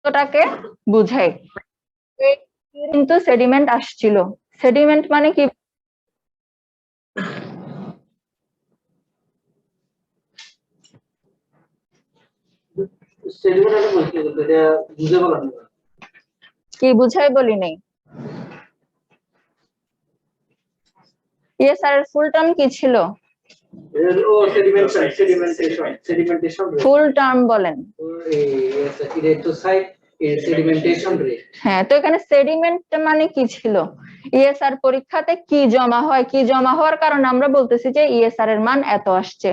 ওটাকে বুঝায়। কিন্তু সেডিমেন্ট আসছিল। সেডিমেন্ট মানে কি? কি বুঝাই বলি নাই? স্যার ফুল টার্ম কি ছিল? ফুল টার্ম বলেন। হ্যাঁ, তো এখানে সেডিমেন্ট মানে কি ছিল? ইএসআর পরীক্ষাতে কি জমা হয়, কি জমা হওয়ার কারণে আমরা বলতেছি যে ইএসআর এর মান এত আসছে।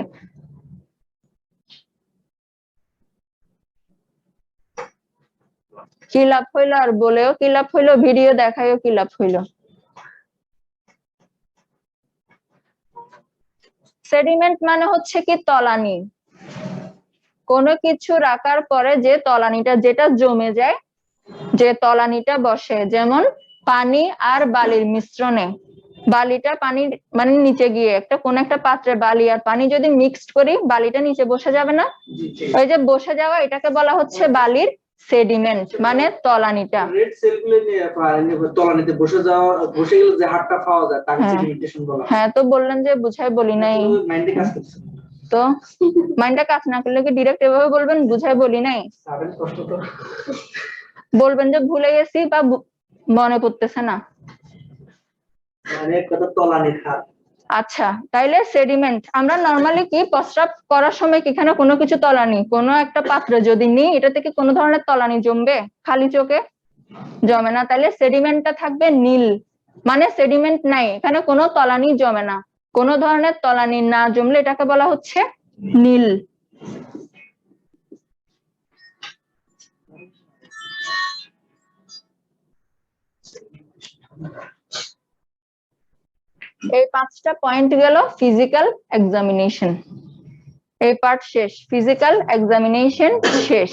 কি লাভ হইলো? আর বলেও কি লাভ হইলো? ভিডিও দেখায়ও কি লাভ হইলো? সেডিমেন্ট মানে হচ্ছে কি তলানি। কোনো কিছু রাখার পরে যে তলানিটা যেটা জমে যায়, যে তলানিটা বসে, যেমন পানি আর বালির মিশ্রণে বালিটা পানির মানে নিচে গিয়ে কোন একটা পাত্রে বালি আর পানি যদি মিক্সড করি, বালিটা নিচে বসে যাবে না? ওই যে বসে যাওয়া, এটাকে বলা হচ্ছে বালির সেডিমেন্ট, মানে তলানিটা। রেড সেলগুলো নিয়ে তলানিতে বসে যাওয়া, বসে গেলে যে হাড়টা পাওয়া যায় তাকে সেডিমেন্টেশন বলা হয়। হ্যাঁ, তো বললেন যে বুঝাই বলি নাই। মাইন্ডে কাজ করছে। তো মাইন্ডটা কাজ না করলে কি ডিরেক্ট এভাবে বলবেন বুঝাই বলি নাই? বলবেন যে ভুলে গেছি বা মনে পড়তেছে না। আচ্ছা, তাইলে সেডিমেন্ট আমরা নরমালি কি প্রস্রাব করার সময় এখানে কোনো কিছু তলানি, কোনো একটা পাত্রে যদি নিই, এটা থেকে কোনো ধরনের তলানি জমবে? খালি চোখে জমে না। তাইলে সেডিমেন্টটা থাকবে নীল, মানে সেডিমেন্ট নাই, এখানে কোনো তলানি জমে না। কোনো ধরনের তলানি না জমলে এটাকে বলা হচ্ছে নীল। এই 5টা পয়েন্ট গেল ফিজিক্যাল এক্সামিনেশন। এই পার্ট শেষ, ফিজিক্যাল এক্সামিনেশন শেষ।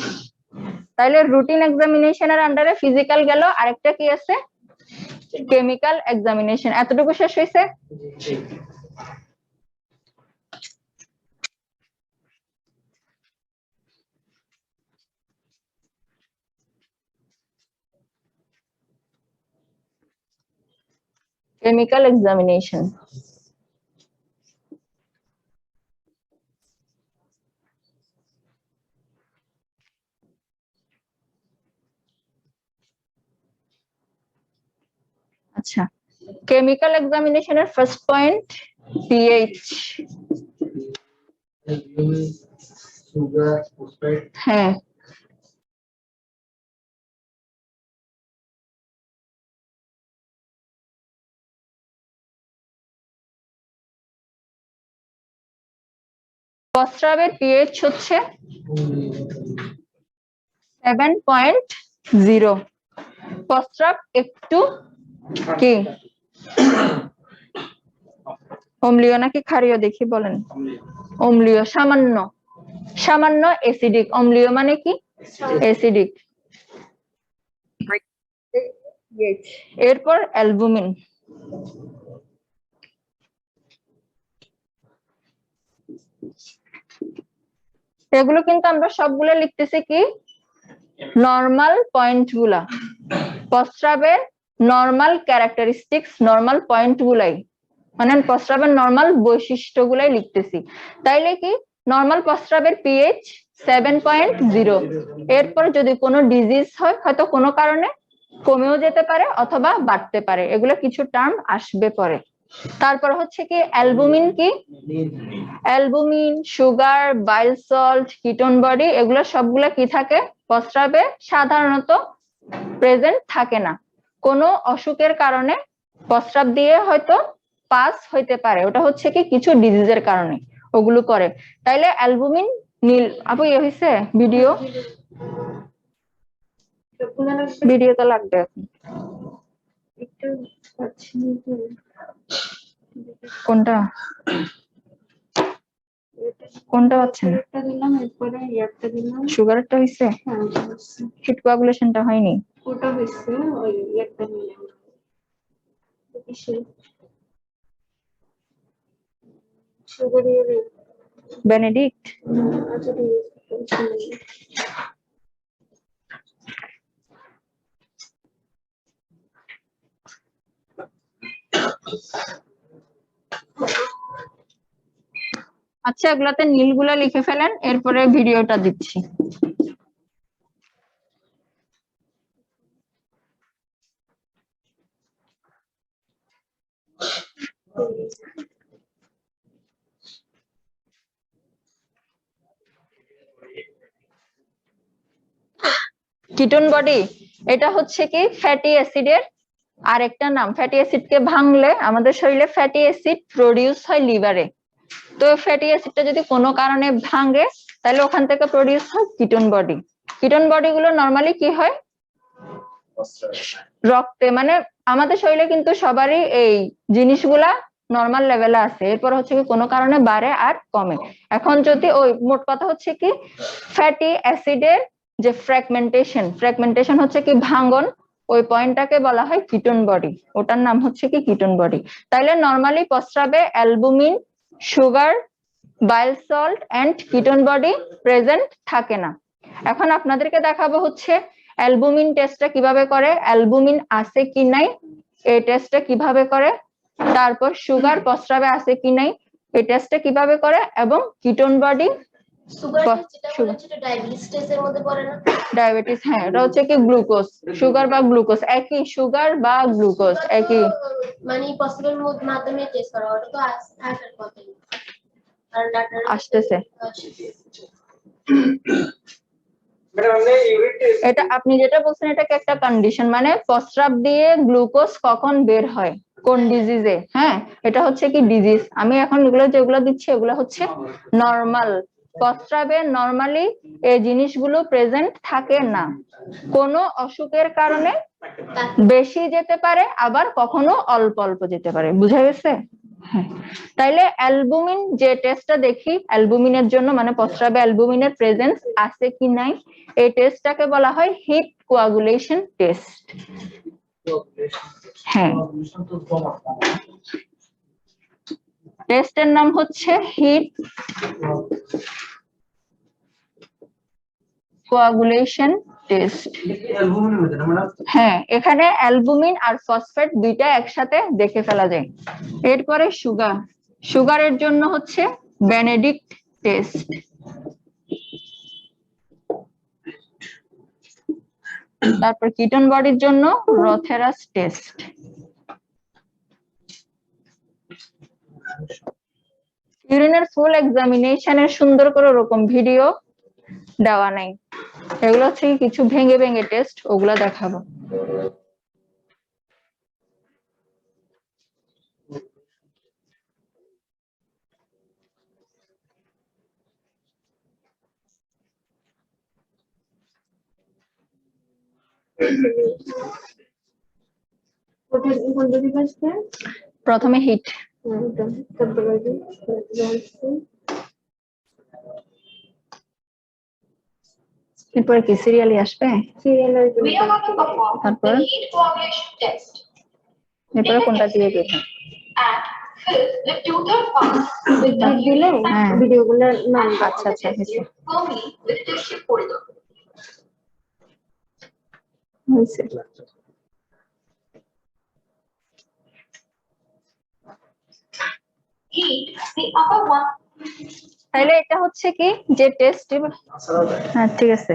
তাহলে রুটিন এক্সামিনেশনের আন্ডারে ফিজিক্যাল গেল, আরেকটা কি আছে? Chemical examination. এতটুকু শেষ হয়েছে? Chemical examination. আচ্ছা, কেমিক্যাল এক্সামিনেশনের ফার্স্ট পয়েন্ট পিএইচ। হ্যাঁ, প্রস্রাবের পিএইচ হচ্ছে 7.0। প্রস্রাব একটু কি অম্লীয় নাকি ক্ষারীয় দেখি বলেন? অম্লীয়, সামান্য সামান্য অ্যাসিডিক। অম্লীয় মানে কি? অ্যাসিডিক। এরপর অ্যালবুমিন। এগুলো কিন্তু আমরা সবগুলো লিখতেছি কি নরমাল পয়েন্ট গুলা, প্রস্রাবের নরমাল ক্যারেক্টারিস্টিক্স, নরমাল পয়েন্ট গুলাই, মানে প্রস্রাবের নরমাল বৈশিষ্ট্যগুলাই লিখতেছি। তাইলে কি নরমাল প্রস্রাবের পিএইচ 7.0। এরপর যদি কোনো ডিজিজ হয়, হয়তো কোনো কারণে কমেও যেতে পারে অথবা বাড়তে পারে, এগুলো কিছু টার্ম আসবে পরে। তারপর হচ্ছে কি অ্যালবুমিন। কি albumin, sugar, bile salt, ketone body, এগুলো সবগুলা কি থাকে প্রস্রাবে? সাধারণত প্রেজেন্ট থাকে না, কোনো অসুখের কারণে প্রস্রাব দিয়ে হয়তো পাস হইতে পারে, ওটা হচ্ছে কি কিছু ডিজিজের কারণে ওগুলো করে। তাইলে অ্যালবুমিন নীল। আপু ইয়ে হয়েছে ভিডিও? ভিডিও তো লাগবে এখন। কোনটা কোনটা পাচ্ছেন? সুগারটা হয়েছে, হিট কোয়াগুলেশনটা হয়নি। ওটা হয়েছে ওই একটা নিলাম বেনেডিক্ট। আচ্ছা, এগুলাতে নীলগুলা লিখে ফেলেন, এরপরে ভিডিওটা দিচ্ছি। কিটোন বডি এটা হচ্ছে কি ফ্যাটি অ্যাসিডের আরেকটা নাম। ফ্যাটি অ্যাসিডকে ভাঙলে আমাদের শরীরে ফ্যাটি অ্যাসিড প্রডিউস হয় লিভারে। তো ফ্যাটি অ্যাসিডটা যদি কোনো কারণে ভাঙে তাহলে ওখান থেকে প্রডিউস হয় কিটোন বডি। কিটোন বডি গুলো নরমালি কি হয় রক্তে, মানে আমাদের শরীরে কিন্তু সবারই এই জিনিসগুলা নর্মাল লেভেলে আছে, এরপর হচ্ছে কি কোনো কারণে বাড়ে আর কমে। এখন যদি ওই মোট কথা হচ্ছে কি ফ্যাটি অ্যাসিডের যে ফ্র্যাগমেন্টেশন হচ্ছে কি ভাঙন, ওই পয়েন্টটাকে বলা হয় কিটোন বডি, ওটার নাম হচ্ছে কি কিটোন বডি। তাইলে নরমালি প্রস্রাবে albumin, sugar, bile salt and ketone body present থাকে না। এখন আপনাদেরকে দেখাবো হচ্ছে অ্যালবুমিন টেস্টটা কিভাবে করে, অ্যালবুমিন আছে কি নাই এই টেস্টটা কিভাবে করে, তারপর সুগার প্রস্রাবে আছে কি নাই এই টেস্টটা কিভাবে করে, এবং কিটোন বডি ডায়াবেটিস, হ্যাঁ এটা হচ্ছে কি গ্লুকোজ, সুগার বা গ্লুকোজ একই, সুগার বা গ্লুকোজ একই, মানে পসিবল মাধ্যমে টেস্ট করা, ওটা তো আসার কথা আসতেছে। এটা আপনি যেটা বলছেন এটাকে একটা কন্ডিশন, মানে প্রস্রাব দিয়ে গ্লুকোজ কখন বের হয় কোন ডিজিজে, হ্যাঁ এটা হচ্ছে কি ডিজিজ। আমি এখন এগুলো যেগুলো দিচ্ছি এগুলো হচ্ছে নরমাল, প্রস্রাবে নরমালি এই জিনিসগুলো প্রেজেন্ট থাকে না, কোনো অসুখের কারণে বেশি যেতে পারে আবার কখনো অল্প অল্প যেতে পারে, বুঝা গেছে? হ্যাঁ, তাইলে অ্যালবুমিন যে টেস্টটা দেখি অ্যালবুমিনের জন্য, মানে প্রস্রাবে অ্যালবুমিনের প্রেজেন্স আছে কি নাই এই টেস্টটাকে বলা হয় হিট কোয়াগুলেশন টেস্ট। হ্যাঁ, টেস্টের নাম হচ্ছে হিট কোয়াগুলেশন টেস্ট। হ্যাঁ, এখানে অ্যালবুমিন আর ফসফেট দুইটা একসাথে দেখে ফেলা যায়। এরপরে সুগারের জন্য হচ্ছে বেনেডিক্ট টেস্ট। তারপর কিটোন বডির জন্য রথেরাস টেস্ট। ইউরিনের ফুল এক্সামিনেশনের সুন্দর করে ওরকম ভিডিও দেওয়া নাই, এগুলো হচ্ছে কিছু ভেঙে ভেঙে টেস্ট, ওগুলো দেখাবো। প্রথমে হিট, এরপরে কি সিরিয়ালি আসবে, তারপর এরপরে কোনটা দিয়ে বের হয় দিলে ভিডিওগুলো নাম। আচ্ছা আচ্ছা হয়েছে। তাহলে এটা হচ্ছে কি যে টেস্ট, হ্যাঁ ঠিক আছে।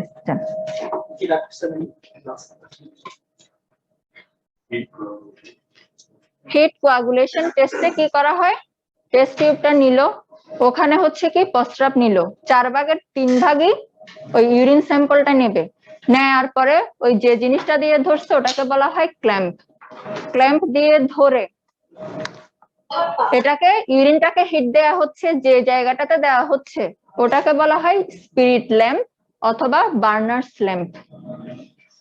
হিট কোয়াগুলেশন টেস্টে কি করা হয়, টেস্ট টিউবটা নিল, ওখানে হচ্ছে কি প্রস্রাব নিল, 4/3 ভাগই ওই ইউরিন স্যাম্পলটা নেবে, নেয়ার পরে ওই যে জিনিসটা দিয়ে ধরছে ওটাকে বলা হয় ক্ল্যাম্প। ক্ল্যাম্প দিয়ে ধরে এটাকে ইউরিনটাকে হিট দেয়া হচ্ছে, যে জায়গাটাতে দেওয়া হচ্ছে ওটাকে বলা হয় স্পিরিট ল্যাম্প অথবা বার্নার্স ল্যাম্প।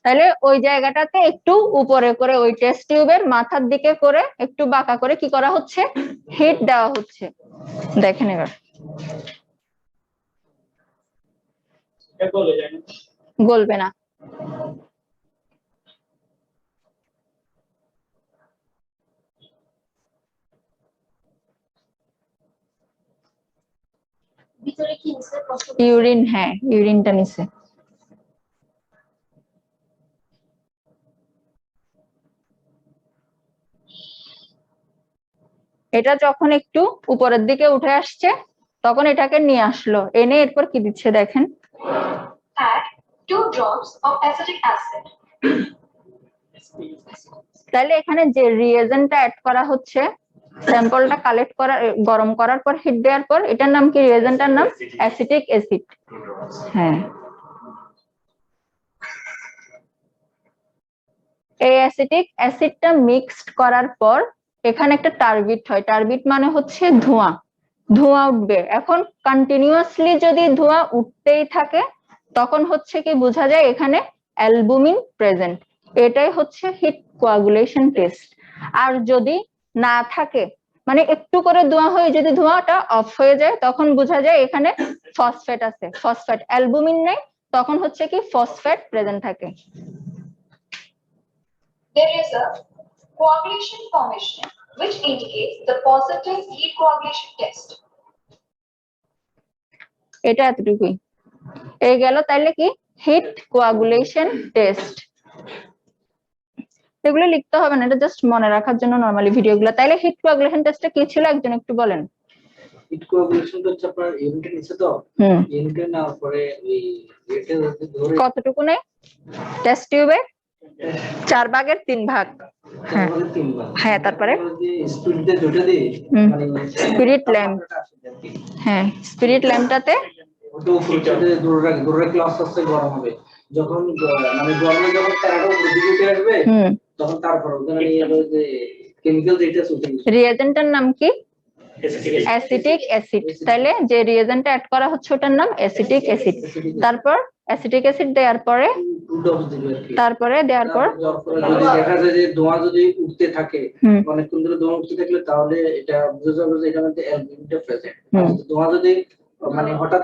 তাহলে ওই জায়গাটাতে একটু উপরে করে ওই টেস্ট টিউবের মাথার দিকে করে একটু বাঁকা করে কি করা হচ্ছে, হিট দেওয়া হচ্ছে। দেখেন এবার গলবে না, ইউরিন, হ্যাঁ ইউরিনটা নিছে। এটা যখন একটু উপরের দিকে উঠে আসছে তখন এটাকে নিয়ে আসলো, এনে এরপর কি দিচ্ছে দেখেন, Add 2 drops of acetic acid. তাহলে এখানে যে রিয়েজেন্টটা অ্যাড করা হচ্ছে, স্যাম্পলটা কালেক্ট করা, গরম করার পর হিট দেওয়ার পর, এটার নাম কি, রিয়েজেন্টটার নাম অ্যাসিটিক অ্যাসিড। হ্যাঁ, এই অ্যাসিটিক অ্যাসিডটা মিক্সড করার পর এখানে একটা টার্বিট হয়, টার্বিট মানে হচ্ছে ধোঁয়া, ধোঁয়া উঠবে। এখন কন্টিনিউয়াসলি যদি ধোঁয়া উঠতেই থাকে তখন হচ্ছে কি বোঝা যায় এখানে অ্যালবুমিন প্রেজেন্ট, এটাই হচ্ছে হিট কোয়াগুলেশন টেস্ট। আর যদি না থাকে, মানে একটু করে ধোঁয়া হয়ে যদি ধোঁয়াটা অফ হয়ে যায় তখন বোঝা যায় এখানে ফসফেট আছে, ফসফেট, অ্যালবুমিন নেই, তখন হচ্ছে কি ফসফেট প্রেজেন্ট থাকে। There is a coagulation formation which indicates the positive heat coagulation test. এটা এতটুকুই এই গেল, তাইলে কি হিট কোয়াগুলেশন টেস্ট, এগুলো লিখতে হবে না, এটা জাস্ট মনে রাখার জন্য নরমালি ভিডিওগুলো। তাইলে হিট কোয়াগুলেশন টেস্টটা কি ছিল একজন একটু বলেন। হিট কোয়াগুলেশন হচ্ছে আপনার ইউনিটের নিচে তো, ইউনিটে নেওয়ার পরে ওই রেটে ধরে কতটুকু নেই, টেস্ট টিউবে 4 ভাগের 3 ভাগ। হ্যাঁ হ্যাঁ, তারপরে স্পিরিটে যেটা দিই, মানে স্পিরিট ল্যাম্প, হ্যাঁ স্পিরিট ল্যাম্পটাতে ওটা উপরে দূরে ক্লাস আসছে গরম হবে, যখন মানে গরমে যখন তারাটা উপরে দিকে উঠে আসবে তখন তারপর ওখানে যে কেমিক্যাল যেটা আছে রিয়েজেন্টের নাম কি, অ্যাসিটিক অ্যাসিড। তাহলে যে রিয়েজেন্টটা অ্যাড করা হচ্ছে ওটার নাম অ্যাসিটিক অ্যাসিড। তারপর অ্যাসিটিক অ্যাসিড দেওয়ার পরে, তারপরে দেওয়ার পর যদি দেখা যায় যে ধোঁয়া যদি উঠতে থাকে, অনেকক্ষণ ধরে ধোঁয়া উঠতে থাকলে তাহলে এটা বোঝা যাবে যে এটার মধ্যে অ্যালবুমিনটা প্রেজেন্ট। ধোঁয়া যদি মানে হঠাৎ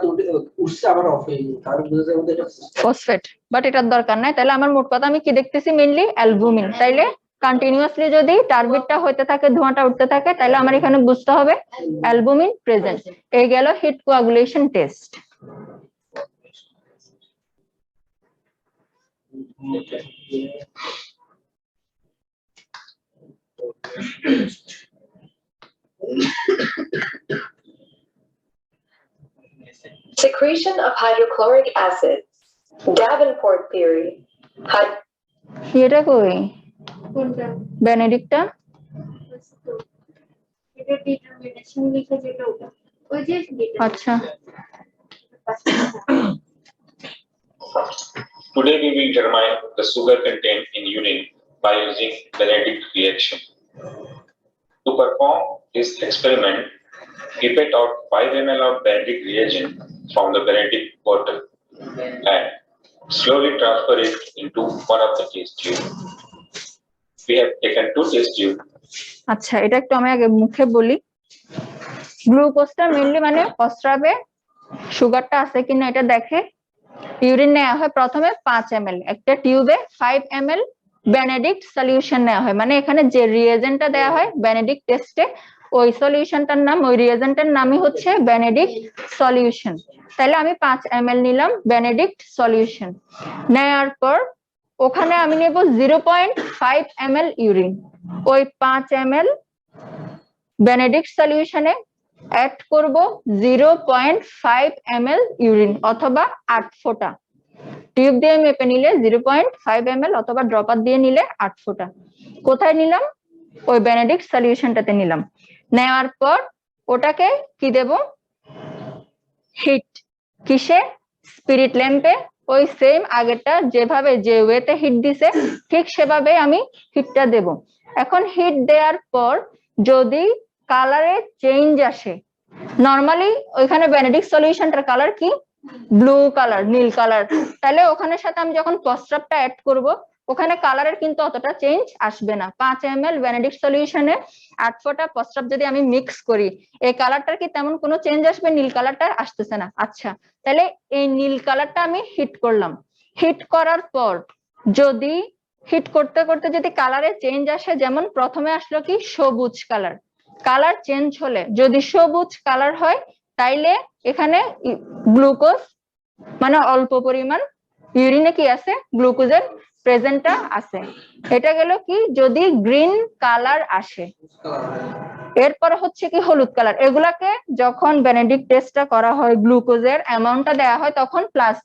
উঠছে আবার অফ হয়ে যায় তাহলে বোঝা যাবে এটা ফসফেট, বাট এটার দরকার নাই। তাহলে আমার মোট কথা আমি কি দেখতেছি, মেইনলি অ্যালবুমিন। তাইলে কন্টিনিউয়াসলি যদি টার্বিটটা হইতে থাকে, ধোঁয়াটা উঠতে থাকে, তাহলে আমার এখানে বুঝতে হবে অ্যালবুমিন প্রেজেন্ট। এই গেল heat coagulation test. Secretion of hydrochloric acid. Davenport theory. এটা কই, বেনেডিক্টটা এটা ডিটারমিনেশন লিখে যেটা ওটা ওই যে আচ্ছা। Today we will determine the sugar content in urine by using Benedict reaction. To perform this experiment, pipette out 5 ml of Benedict reagent from the Benedict bottle and slowly transfer it into one of the test tube. We have taken 2 test tube. আচ্ছা, এটা একটু আমি আগে মুখে বলি। গ্লুকোজটা mainly মানে প্রস্রাবে সুগারটা আছে কিনা এটা দেখে ইউরিন নেওয়া হয় প্রথমে 5 ml, একটা টিউবে 5 ml বেনেডিক্ট সলিউশন নেওয়া হয়। মানে এখানে যে রিয়েজেন্টটা দেওয়া হয় বেনেডিক্ট টেস্টে, ওই সলিউশনটার নাম, ওই রিয়েজেন্টের নামই হচ্ছে বেনেডিক্ট সলিউশন। তাহলে আমি 5 ml নিলাম বেনেডিক্ট সলিউশন, নেওয়ার পর ওখানে আমি নেব 0.5 ml ইউরিন। ওই 5 ml বেনেডিক্ট সলিউশনে অ্যাড করব 0.5 ml ইউরিন অথবা 8 ফোঁটা। টিউব দিয়ে মেপে নিলে 0.5 ml অথবা ড্রপার দিয়ে নিলে 8 ফোঁটা। কোথায় নিলাম, ওই বেনেডিক্ট সলিউশনটাতে নিলাম। নেওয়ার পর ওটাকে কি দেব, হিট। কিসে, স্পিরিট ল্যাম্পে। ওই সেম আগেরটা যেভাবে যে ওয়েতে হিট দিছে ঠিক সেভাবে আমি হিটটা দেব। এখন হিট দেওয়ার পর যদি কালারে চেঞ্জ আসে, নরমালি ওইখানে বেনেডিক্ট সলিউশনটার কালার কি, ব্লু কালার, নীল কালার, তাহলে ওখানে সাথে আমি যখন প্রস্রাবটা অ্যাড করব ওখানে কালারের কিন্তু অতটা চেঞ্জ আসবে না। 5 ml বেনেডিক্ট সলিউশনে 8 ফোঁটা প্রস্রাব যদি আমি মিক্স করি, এই কালারটার কি তেমন কোনো চেঞ্জ আসবে, নীল কালারটা আসতেছে না। আচ্ছা, তাহলে এই নীল কালারটা আমি হিট করলাম। হিট করার পর যদি হিট করতে করতে যদি কালারে চেঞ্জ আসে, যেমন প্রথমে আসলো কি সবুজ কালার, কালার চেঞ্জ হলে যদি সবুজ কালার হয় তাইলে এখানে গ্লুকোজ মানে অল্প পরিমাণ ইউরিনে কি আছে, গ্লুকোজের প্রেজেন্টটা আছে। এটা গেল কি যদি গ্রিন কালার আসে, এরপরে হচ্ছে কি হলুদ কালার, এগুলাকে যখন বেনেডিক্ট টেস্টটা করা হয় গ্লুকোজের অ্যামাউন্টটা দেওয়া হয় তখন প্লাস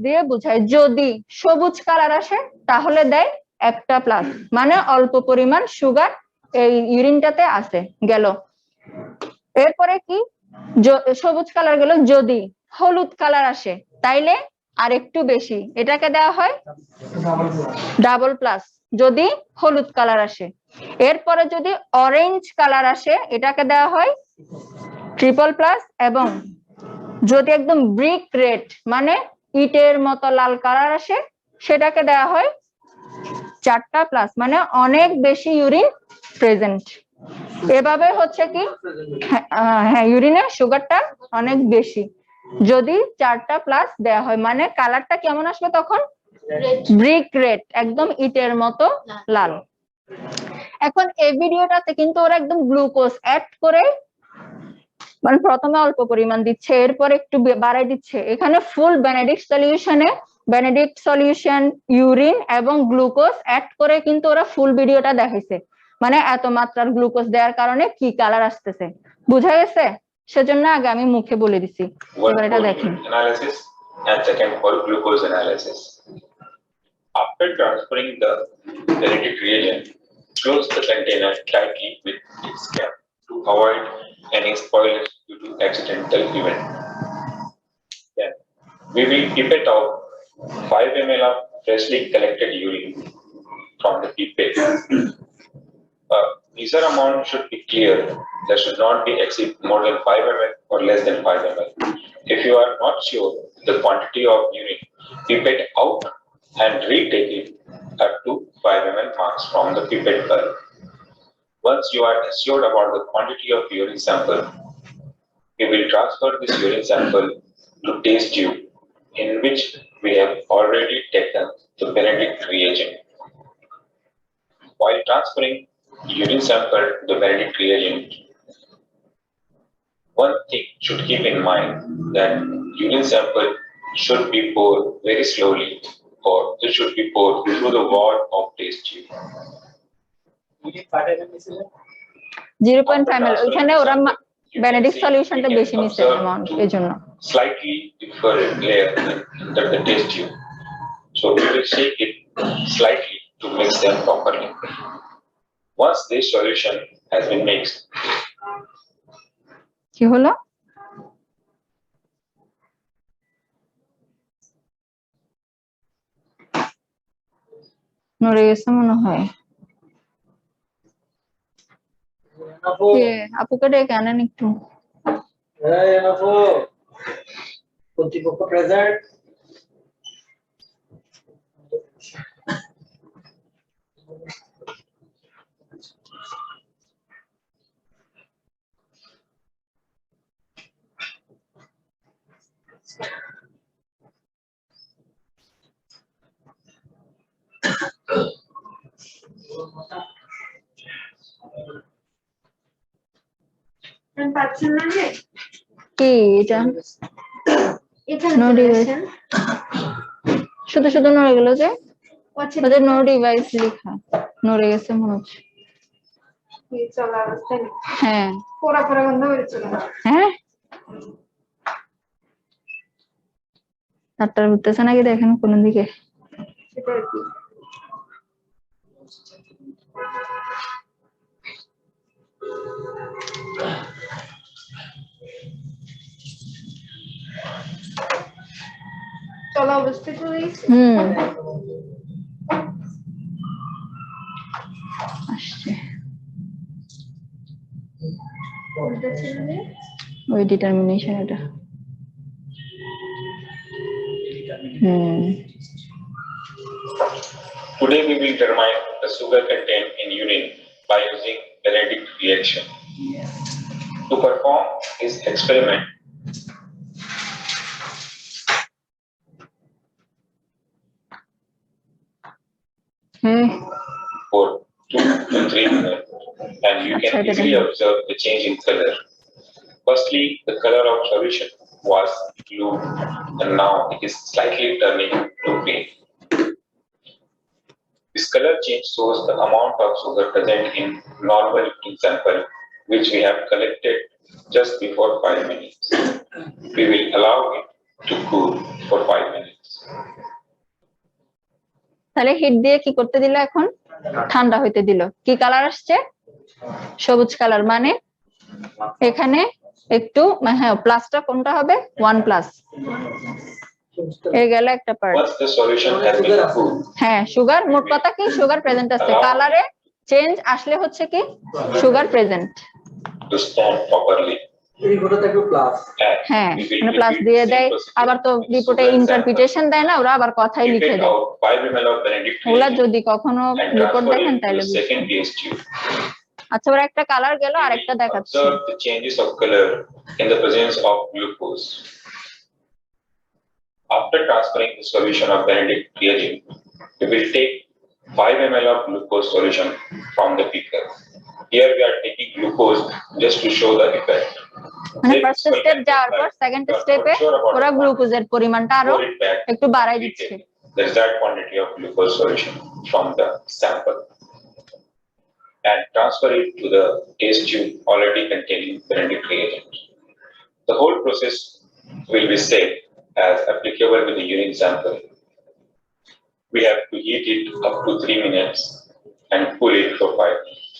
দিয়ে বুঝায়। যদি সবুজ কালার আসে তাহলে দেয় একটা প্লাস, মানে অল্প পরিমাণ সুগার এই ইউরিনটাতে আছে গেল। এরপরে কি সবুজ কালার গেল, যদি হলুদ কালার আসে তাইলে আর একটু বেশি, এটাকে দেওয়া হয় ডাবল প্লাস যদি হলুদ কালার আসে। এরপরে যদি অরেঞ্জ কালার আসে এটাকে দেওয়া হয় ট্রিপল প্লাস, এবং যদি একদম ব্রিক রেড মানে ইটের মতো লাল কালার আসে সেটাকে দেওয়া হয় 4টা প্লাস, মানে অনেক বেশি ইউরিন প্রেজেন্ট। এভাবে হচ্ছে কি হ্যাঁ ইউরিনে সুগারটা অনেক বেশি যদি 4টা প্লাস দেওয়া হয়, মানে কালারটা কেমন আসবে তখন ব্রিক রেড, একদম ইটের মতো লাল। এখন এই ভিডিওটাতে কিন্তু ওরা একদম গ্লুকোজ অ্যাড করে, মানে প্রথমে অল্প পরিমাণ দিচ্ছে এরপর একটু বাড়াই দিচ্ছে। এখানে ফুল বেনেডিক্ট সলিউশন ইউরিন এবং গ্লুকোজ অ্যাড করে কিন্তু ওরা ফুল ভিডিওটা দেখাইছে, মানে এত মাত্রার গ্লুকোজ দেওয়ার কারণে কি কালার আসতেছে, বুঝা গেছে? সেজন্য আগে আমি মুখে বলে দিছি, এবার এটা দেখেন। Analysis and second for glucose analysis. After transferring the genetic reagent, close the container tightly with its cap to avoid any spoilage due to accidental event. Then we will pipette out 5 ml of freshly collected urine from the pipette. User amount should be clear. There should not be exceed more than 5 ml or less than 5 ml. If you are not sure the quantity of urine, pipette out and retake it up to 5 ml marks from the pipette bulb. Once you are assured about the quantity of urine sample, we will transfer this urine sample to test tube in which we have already taken the Benedict reagent. While transferring urine sample to the Benedict reagent, one thing should keep in mind that urine sample should be poured very slowly, or it should be poured through the wall of test tube. 0.5 ml, ওখানে ওরা Benedict সলিউশনটা বেশি নিছে amount, এজন্য slightly different layer under the test tube. So we will shake it slightly to mix them properly. Once this solution has been mixed, কি হলো? নড়ে গেছে মনে হয়। আপুকে ডেকে আনেন একটু। কর্তৃপক্ষ প্রেজেন্ট। কি এটা নো ডিভাইস, শুধু শুধু নড়ে গেল যে ওদের নো ডিভাইস লেখা নড়ে গেছে মনে হচ্ছে। হ্যাঁ হ্যাঁ তারটার উঠতেছে নাকি দেখেন কোন দিকে। চলা অবস্থায় চলে গেছে। আসছে ওই ডিটারমিনেশন এটা। today we will determine the sugar content in urine by using Benedict reaction. To perform this experiment, for 2 to 3 minutes, and you can easily observe the change in color. Firstly, the color of solution was blue, and now it is slightly turning to green. This color change shows the amount of sugar present in normal urine sample, which we have collected just before 5 minutes. We will allow it to cool for 5 minutes. তাহলে hit দিয়ে কি করতে দিল, এখন ঠান্ডা হইতে দিল। কি কালার আসছে? সবুজ কালার। মানে এখানে একটু হ্যাঁ প্লাসটা কোনটা হবে? 1 প্লাস এই গেল একটা part. Once the solution has been cooled, হ্যাঁ সুগার, মোট কথা কি সুগার প্রেজেন্ট আছে। কালারে চেঞ্জ আসলে হচ্ছে কি sugar present. to stand properly. এই ঘটা থাকবে প্লাস। And হ্যাঁ we will মানে প্লাস repeat দিয়ে the same দেয়, procedure আবার তো with রিপোর্টে sugar sample. ইন্টারপ্রিটেশন দেয় না, ওরা আবার কথাই লিখে Pipette দেয়। out 5 ml of Benedict ওগুলা reagent যদি কখনো and রিপোর্ট transfer দেখেন it to তাইলে the বুঝবেন। second test tube. আচ্ছা ওরা একটা কালার গেল, We আরেকটা will দেখাচ্ছি। observe the changes of color in the presence of glucose. After transferring the solution of Benedict reagent, we will take 5 ml of glucose solution from the beaker. Here we are taking glucose just to show the effect. মানে Then first we step will যাওয়ার পর apply. Second You are স্টেপে not sure about ওরা the গ্লুকোজের পরিমাণটা আরো pour it back. একটু বাড়াই We দিচ্ছে। take the desired quantity of glucose solution from the sample and transfer it to the test tube already containing Benedict reagent. The whole process will be same as applicable with the urine sample. We have to heat it up to 3 minutes and cool it for 5 minutes.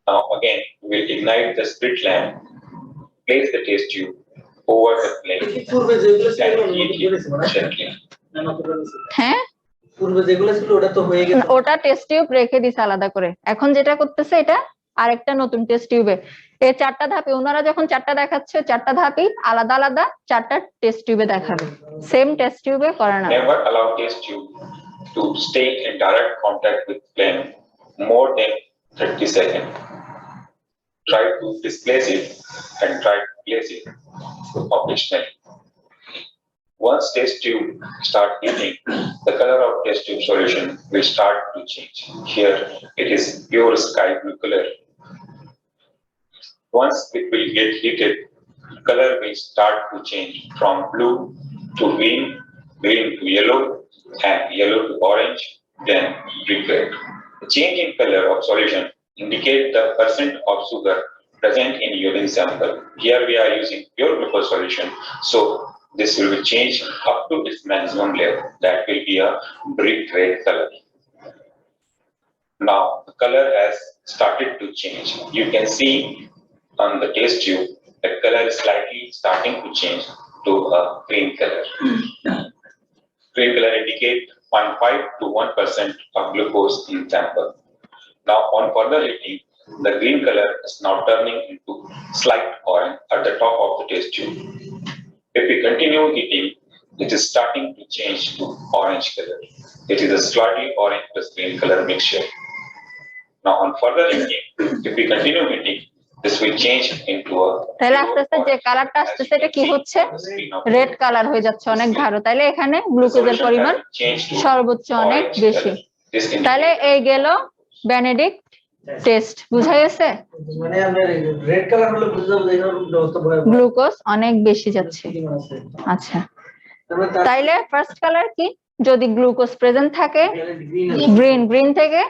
Now again, we will ignite the split lamp, place the test tube over the flame পূর্বে যেগুলো ছিল and ওগুলো heat করেছে it মনে হয়? gently. না, নতুন করেছে। হ্যাঁ পূর্বে যেগুলো ছিল ওটা তো হয়ে গেছে। ওটা টেস্ট টিউব রেখে দিছে আলাদা করে, এখন যেটা করতেছে এটা আরেকটা নতুন টেস্ট টিউবে। এই 4টা ধাপে ওনারা যখন 4টা দেখাচ্ছে 4টা ধাপই আলাদা আলাদা 4টা টেস্ট টিউবে দেখাবে, সেম টেস্ট টিউবে করে না। Never allow test tube to stay in direct contact with flame more than 30 seconds. Try to displace it and try to place it optionally. Once test tube start heating, the color of test tube solution will start to change. Here it is pure sky blue color. Once it will get heated, color will start to change from blue to green, green to yellow, and yellow to orange, then brick red. The change in color of solution indicate the percent of sugar present in urine sample. Here we are using pure glucose solution, so this will be changed up to its maximum level. That will be a brick red color. Now the color has started to change. You can see on the test tube, the color is slightly starting to change to a green color. Green color indicate 0.5 to 1% of glucose in sample. Now on further heating, the green color is now turning into slight orange at the top of the test tube. If we continue heating, it is starting to change to orange color. It is a slightly orange plus green color mixture. Now on further heating, if we continue heating, this will change into a তাহলে আস্তে আস্তে যে কালারটা আসতেছে এটা কি হচ্ছে? Red colour হয়ে যাচ্ছে, অনেক গাঢ়। তাইলে এখানে গ্লুকোজের পরিমাণ সর্বোচ্চ অনেক বেশি। তাহলে এই গেল বেনেডিক্ট টেস্ট, বুঝা গেছে? মানে আমরা রেড কালার হলে বুঝতে পারবো এখানে ব্যবস্থা ভয়াবহ। গ্লুকোজ অনেক বেশি যাচ্ছে। আচ্ছা তাইলে ফার্স্ট কালার কি? যদি গ্লুকোজ প্রেজেন্ট থাকে গ্রিন, গ্রিন থেকে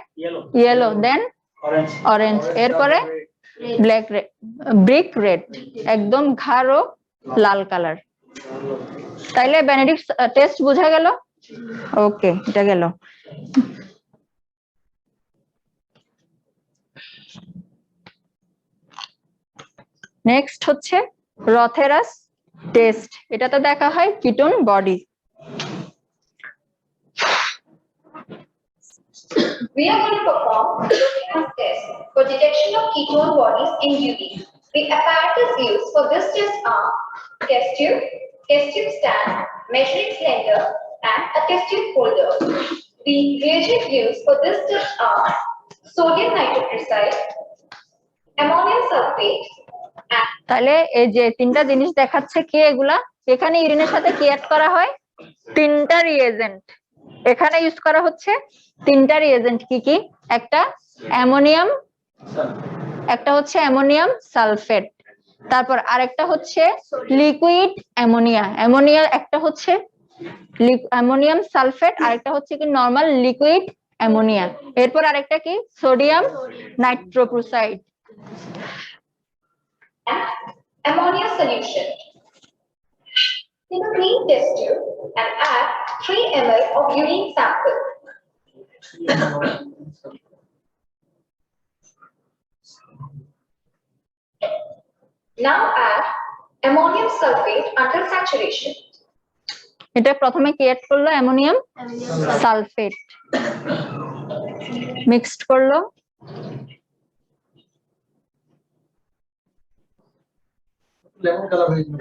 ইয়েলো, দেন অরেঞ্জ, এরপরে ব্ল্যাক রেড, ব্রিক রেড, একদম গাঢ় লাল কালার। তাইলে বেনেডিক্ট টেস্ট বোঝা গেল? ওকে, এটা গেল। নেক্সট হচ্ছে রথেরাস টেস্ট। এটাতে দেখা হয় ketone body. We are going to perform the Rotherham test for detection of ketone bodies in urine. The apparatus used for this test are test tube stand, measuring cylinder, and a test tube holder. The reagent used for this test are sodium nitroprusside, ammonium sulfate, and তাহলে এই যে 3টা জিনিস দেখাচ্ছে কি এগুলা? এখানে ইউরিনের সাথে কি অ্যাড করা হয়? 3টা রিএজেন্ট এখানে ইউজ করা হচ্ছে। 3টা রিএজেন্ট কি কি? একটা অ্যামোনিয়াম, একটা হচ্ছে অ্যামোনিয়াম সালফেট, তারপর আরেকটা হচ্ছে লিকুইড অ্যামোনিয়া। অ্যামোনিয়া একটা হচ্ছে অ্যামোনিয়াম সালফেট, আরেকটা হচ্ছে কি নরমাল লিকুইড অ্যামোনিয়া। এরপর আরেকটা কি sodium nitroprusside. Ammonia solution. Take a clean test tube and add 3 ml of urine sample. Now add ammonium sulfate until saturation. এটা প্রথমে কি অ্যাড করলো অ্যামোনিয়াম সালফেট, মিক্সড করলো, লেমন কালার হয়ে গেল।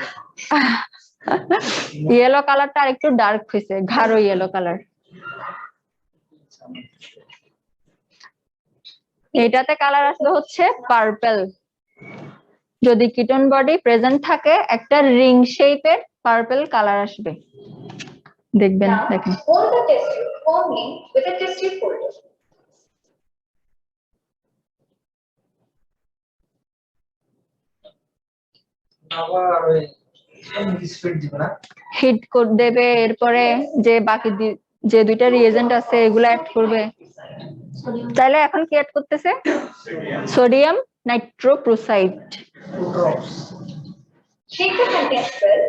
ইয়েলো কালারটা আর একটু ডার্ক হয়েছে, গাঢ় ইয়েলো কালার। এটাতে কালার আসবে হচ্ছে পার্পল। যদি কিটোন বডি প্রেজেন্ট থাকে একটা রিং শেপের পার্পল কালার আসবে, দেখবেন। Now দেখেন hold the test tube firmly with a test tube holder. আবার ওই স্পিড দিব না, হিট কোড দেবে, এরপরে যে বাকি যে দুইটা রিএজেন্ট আছে এগুলো অ্যাড করবে। তাহলে এখন কি অ্যাড করতেছে sodium nitroprusside. 2 drops। Shake the contents well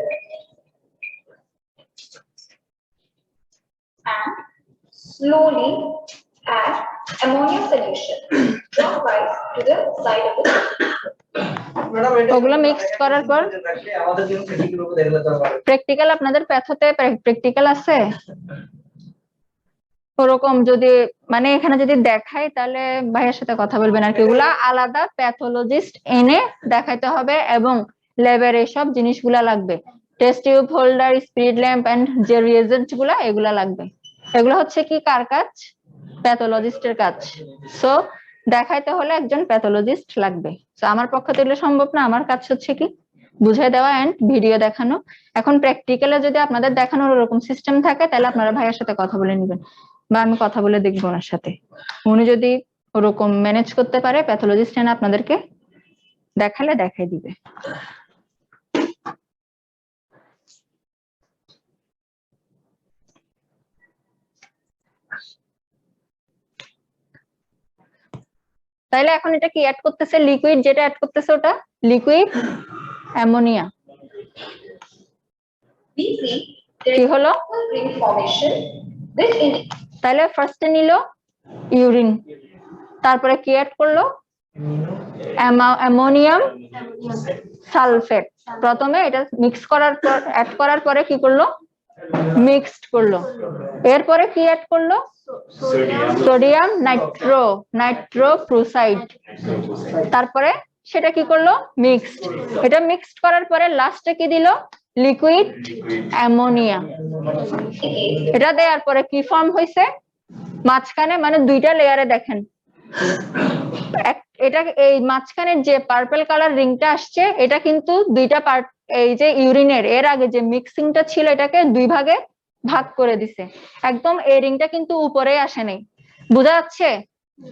and slowly add ammonia solution dropwise to the side of the tube. Madam এটা ওগুলো mixed করার পর আমাদের জন্য প্র্যাকটিক্যাল উপর দেখলে তো হবে। প্র্যাকটিক্যাল আপনাদের প্যাথোতে প্র্যাকটিক্যাল আছে ওরকম? যদি মানে এখানে যদি দেখাই তাহলে ভাইয়ের সাথে কথা বলবেন আর কি। ওগুলা আলাদা প্যাথোলজিস্ট এনে দেখাইতে হবে এবং ল্যাবের এইসব জিনিসগুলা লাগবে, test tube holder, spirit lamp and যে রিয়েজেন্ট গুলা এগুলা লাগবে। এগুলো হচ্ছে কি কার কাজ? প্যাথোলজিস্টের কাজ। সো দেখাইতে হলে একজন প্যাথোলজিস্ট লাগবে। তো আমার পক্ষে তো এগুলো সম্ভব না, আমার কাজ হচ্ছে কি বুঝাই দেওয়া এন্ড ভিডিও দেখানো। এখন প্র্যাকটিক্যালে যদি আপনাদের দেখানোর ওরকম সিস্টেম থাকে তাহলে আপনারা ভাইয়ের সাথে কথা বলে নেবেন বা আমি কথা বলে দেখবো ওনার সাথে। উনি যদি ওরকম ম্যানেজ করতে পারে প্যাথোলজিস্ট এনে আপনাদেরকে দেখালে দেখাই দিবে। তাইলে এখন এটা কি অ্যাড করতেছে? লিকুইড যেটা অ্যাড করতেছে ওটা liquid ammonia. We see there কি is হলো? a ring formation which indicates তাহলে ফার্স্টে নিল ইউরিন, তারপরে কি অ্যাড করলো অ্যামোনিয়াম সালফেট। প্রথমে এটা মিক্স করার পর অ্যাড করার পরে কি করলো মিক্সড করলো, এরপরে কি অ্যাড করলো সোডিয়াম নাইট্রোপ্রোসাইড, তারপরে সেটা কি করলো মিক্সড। এটা মিক্সড করার পরে লাস্টে কি দিল লিকুইড অ্যামোনিয়া। এটা দেওয়ার পরে কি ফর্ম হয়েছে মাঝখানে, মানে দুইটা লেয়ারে দেখেন এটা এই মাঝখানের যে পার্পল কালার রিংটা আসছে এটা কিন্তু দুইটা পার্ট, এই যে ইউরিনের এর আগে যে মিক্সিংটা ছিল এটাকে দুই ভাগে ভাগ করে দিছে। একদম এই রিংটা কিন্তু উপরে আসে নাই, বোঝা যাচ্ছে?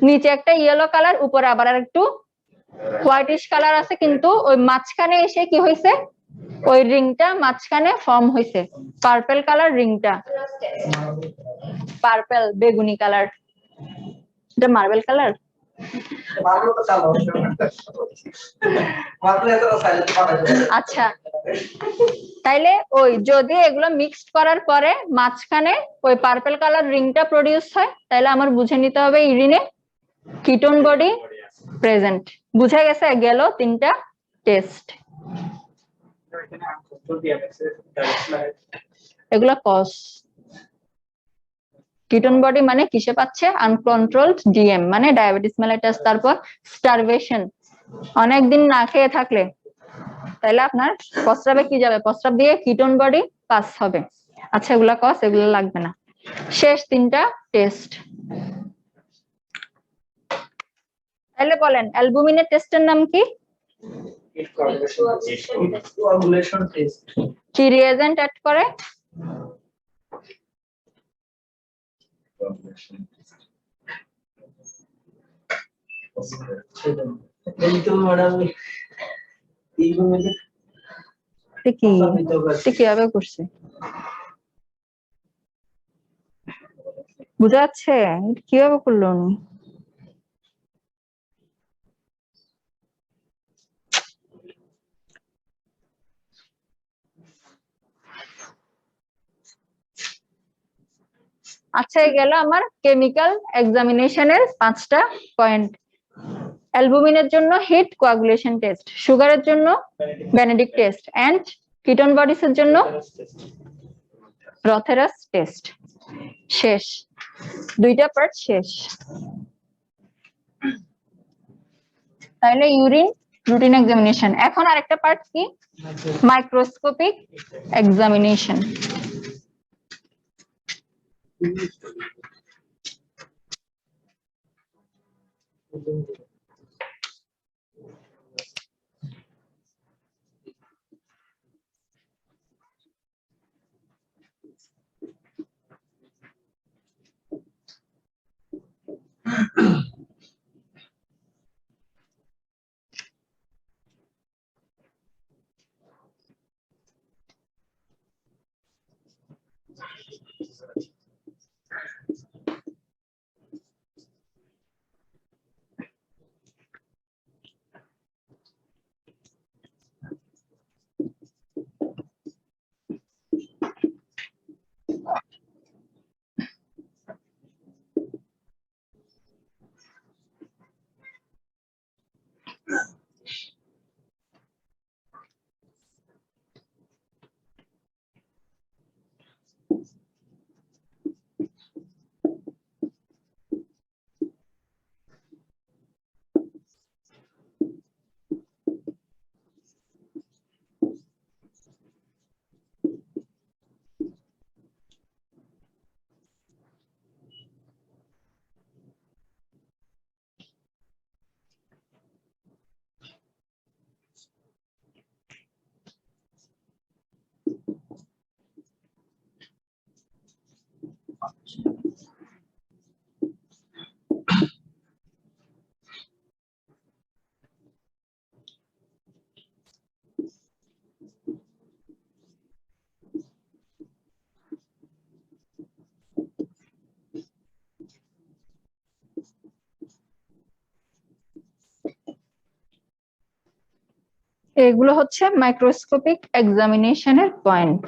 নিচে একটা ইয়েলো কালার, উপরে আবার আর একটু হোয়াইটিশ কালার আছে, কিন্তু ওই মাঝখানে এসে কি হয়েছে ওই রিংটা মাঝখানে ফর্ম হয়েছে পার্পল কালার রিংটা। পার্পল বেগুনি কালার, এটা মার্বেল কালার। মারলো তো চালো মারলে তো সাইলেন্ট পাওয়া যাবে। আচ্ছা তাইলে ওই যদি এগুলো মিক্সড করার পরে মাঝখানে ওই পার্পল কালার রিংটা প্রডিউস হয় তাহলে আমার বুঝে নিতে হবে ইউরিনে কিটোন বডি প্রেজেন্ট। বুঝে গেছে? গেল তিনটা টেস্ট। এগুলা কজ কিটোন বডি মানে কিসে পাচ্ছে আনকন্ট্রোলড ডিএম মানে ডায়াবেটিস মেলাইটাস, তারপর স্টারভেশন অনেকদিন না খেয়ে থাকলে তাহলে আপনার প্রস্রাবে কি যাবে, প্রস্রাব দিয়ে কিটোন বডি পাস হবে। আচ্ছা এগুলা কজ, এগুলো লাগবে না। শেষ তিনটা টেস্ট। তাহলে বলেন অ্যালবুমিনের টেস্টের নাম কি? Coagulation test. কি রিয়েজেন্ট অ্যাড করে? কিভাবে করছে? বুঝা যাচ্ছে এটা কিভাবে করলো উনি? আচ্ছা, এই গেল আমার কেমিক্যাল এক্সামিনেশনের 5টা পয়েন্ট। অ্যালবুমিনের জন্য হিট কোয়াগুলেশন টেস্ট, সুগারের জন্য বেনেডিক্ট টেস্ট, এন্ড কিটোন বডিজের জন্য রথেরাস টেস্ট। শেষ, 2টা পার্ট শেষ। তাহলে ইউরিন রুটিন এক্সামিনেশন। এখন আরেকটা পার্ট কি? Microscopic examination. এগুলো হচ্ছে মাইক্রোস্কোপিক এক্সামিনেশনের পয়েন্ট।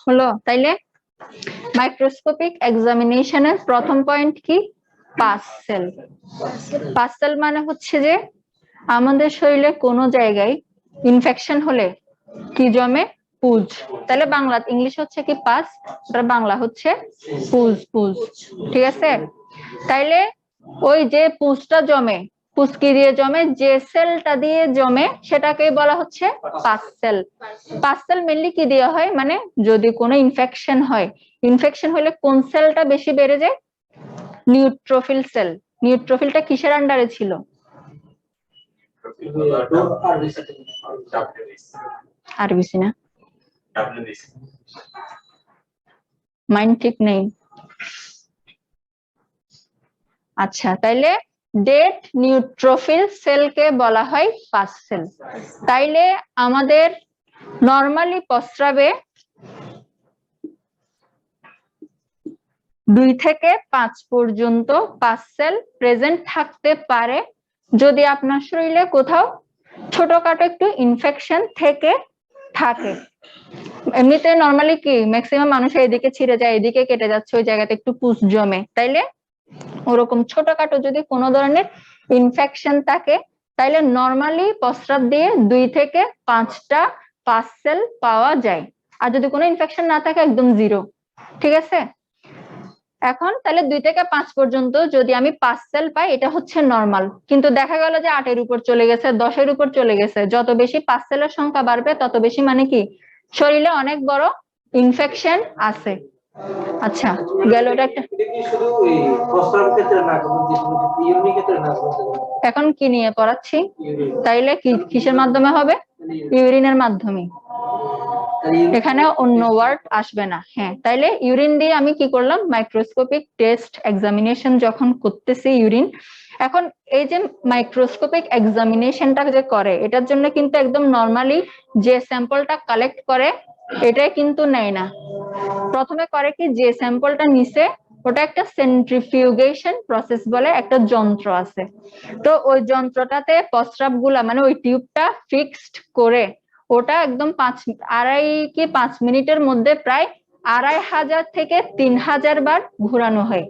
হলো? তাইলে মাইক্রোস্কোপিক এক্সামিনেশনের প্রথম পয়েন্ট কি? Pass cell. পাস সেল মানে হচ্ছে যে আমাদের শরীরে কোনো জায়গায় ইনফেকশন হলে কি জমে? পুজ। তাহলে বাংলা ইংলিশ হচ্ছে কি পাস, আর বাংলা হচ্ছে পুজ। পুজ, ঠিক আছে? তাইলে ওই যে পুজটা জমে, পুজ কি দিয়ে জমে? যে সেলটা দিয়ে জমে সেটাকে বলা হচ্ছে pus cell. Pus cell mainly কি দেওয়া হয়? মানে যদি কোনো ইনফেকশন হয়, ইনফেকশন হলে কোন সেলটা বেশি বেড়ে যায়? Neutrophil sell. নিউট্রোফিলটা কিসের আন্ডারে ছিল? আরবিসি না, মাইন্ড ঠিক নেই। আচ্ছা, তাইলে ডেড নিউট্রোফিল সেলকে বলা হয় পাস সেল। তাইলে আমাদের নরমালি প্রস্রাবে 2 থেকে 5 পর্যন্ত পাস সেল প্রেজেন্ট থাকতে পারে যদি আপনার শরীরে কোথাও ছোটখাটো একটু ইনফেকশন থেকে থাকে। এমনিতে নরমালি কি ম্যাক্সিমাম মানুষ এদিকে ছিঁড়ে যায়, এদিকে কেটে যাচ্ছে, ওই জায়গাতে একটু পুষ জমে, তাইলে ওরকম ছোটখাটো যদি কোনো ধরনের ইনফেকশন থাকে তাইলে নরমালি প্রস্রাব দিয়ে 2 থেকে 5টা পাস সেল পাওয়া যায়। আর যদি কোনো ইনফেকশন না থাকে একদম 0। ঠিক আছে, এখন তাহলে 2 থেকে 5 পর্যন্ত যদি আমি পাস সেল পাই এটা হচ্ছে নরমাল। কিন্তু দেখা গেল যে 8 এর উপর চলে গেছে, 10 এর উপর চলে গেছে, যত বেশি পাস সেলের সংখ্যা বাড়বে তত বেশি মানে কি শরীরে অনেক বড় ইনফেকশন আছে। আচ্ছা গেল এটা একটা। এটা কি শুধু ওই প্রস্রাবের ক্ষেত্রে না, কোনো ইউরিনের ক্ষেত্রে না? এখন কি নিয়ে পড়াচ্ছি? ইউরিন। তাইলে কি কিসের মাধ্যমে হবে? ইউরিনের মাধ্যমে। এখানে অন্য ওয়ার্ড আসবে না। হ্যাঁ, তাইলে ইউরিন দিয়ে আমি কি করলাম, মাইক্রোস্কোপিক টেস্ট এক্সামিনেশন যখন করতেছি ইউরিন, এখন এই যে মাইক্রোস্কোপিক এক্সামিনেশনটা যে করে এটার জন্য কিন্তু একদম নরমালি যে স্যাম্পলটা কালেক্ট করে এটাই কিন্তু নেয় না। প্রথমে করে কি, যে স্যাম্পলটা নিছে ওটা একটা সেন্ট্রিফিউগেশন প্রসেস বলে একটা যন্ত্র আছে, তো ওই যন্ত্রটাতে প্রস্রাব গুলা মানে ওই টিউবটা ফিক্সড করে ওটা একদম 2.5 মিনিটের মধ্যে প্রায় 2500 থেকে 3000 বার ঘোরানো হয়।